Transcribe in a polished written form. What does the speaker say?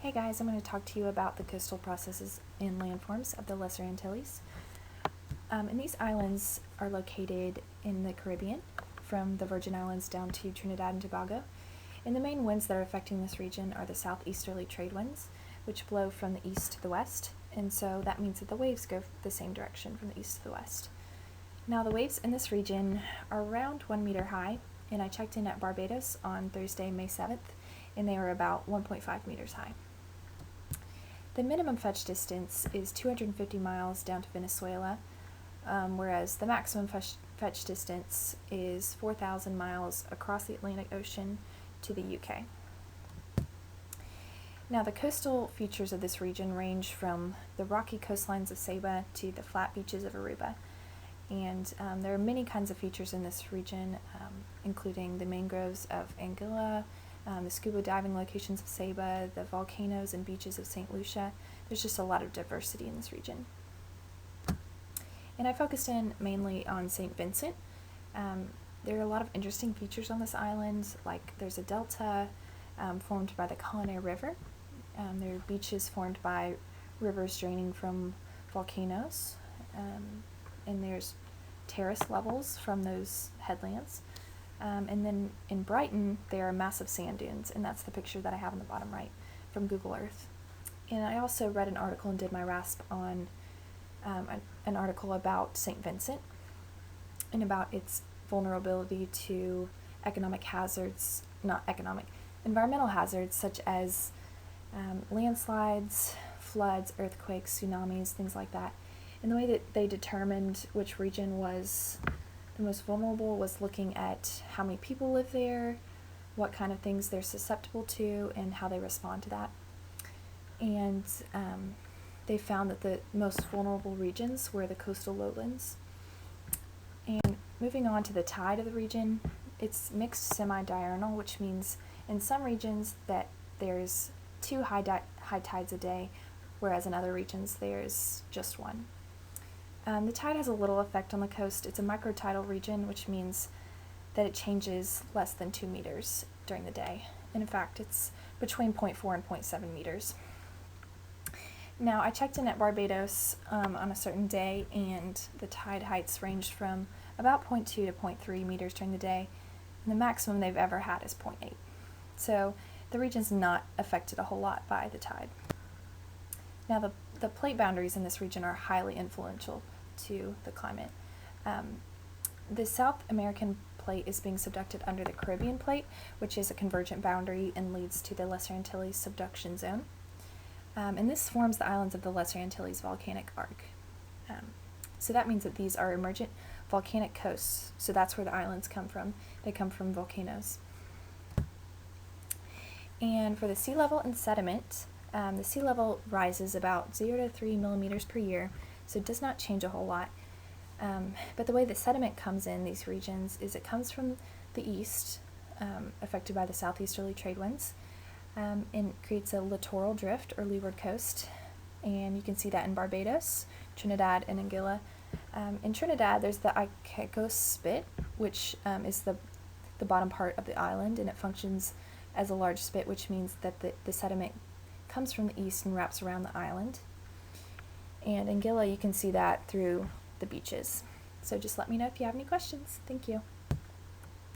Hey guys, I'm going to talk to you about the coastal processes and landforms of the Lesser Antilles. And these islands are located in the Caribbean, from the Virgin Islands down to Trinidad and Tobago. And the main winds that are affecting this region are the southeasterly trade winds, which blow from the east to the west, and so that means that the waves go the same direction from the east to the west. Now the waves in this region are around 1 meter high, and I checked in at Barbados on Thursday, May 7th, and they were about 1.5 meters high. The minimum fetch distance is 250 miles down to Venezuela, whereas the maximum fetch distance is 4,000 miles across the Atlantic Ocean to the UK. Now the coastal features of this region range from the rocky coastlines of Saba to the flat beaches of Aruba. And there are many kinds of features in this region, including the mangroves of Anguilla, the scuba diving locations of Saba, the volcanoes and beaches of St. Lucia. There's just a lot of diversity in this region. And I focused in mainly on St. Vincent. There are a lot of interesting features on this island, like there's a delta formed by the Colonnaire River. There are beaches formed by rivers draining from volcanoes, and there's terrace levels from those headlands. And then in Brighton, there are massive sand dunes, and that's the picture that I have on the bottom right from Google Earth. And I also read an article and did my RASP on an article about St. Vincent and about its vulnerability to environmental hazards such as landslides, floods, earthquakes, tsunamis, things like that. And the way that they determined which region was the most vulnerable was looking at how many people live there, what kind of things they're susceptible to, and how they respond to that. And they found that the most vulnerable regions were the coastal lowlands. And moving on to the tide of the region, it's mixed semi-diurnal, which means in some regions that there's 2 high tides a day, whereas in other regions there's just one. The tide has a little effect on the coast. It's a microtidal region, which means that it changes less than 2 meters during the day. And in fact, it's between 0.4 and 0.7 meters. Now, I checked in at Barbados on a certain day, and the tide heights ranged from about 0.2 to 0.3 meters during the day, and the maximum they've ever had is 0.8. So the region's not affected a whole lot by the tide. Now, the plate boundaries in this region are highly influential to the climate. The South American plate is being subducted under the Caribbean plate, which is a convergent boundary and leads to the Lesser Antilles subduction zone. And this forms the islands of the Lesser Antilles volcanic arc. So that means that these are emergent volcanic coasts, so that's where the islands come from. They come from volcanoes. And for the sea level and sediment, the sea level rises about 0 to 3 millimeters per year, so it does not change a whole lot. But the way the sediment comes in these regions is it comes from the east, affected by the southeasterly trade winds, and creates a littoral drift or leeward coast. And you can see that in Barbados, Trinidad, and Anguilla. In Trinidad, there's the Iquitos Spit, which is the bottom part of the island, and it functions as a large spit, which means that the sediment comes from the east and wraps around the island. And in Anguilla, you can see that through the beaches. So just let me know if you have any questions. Thank you.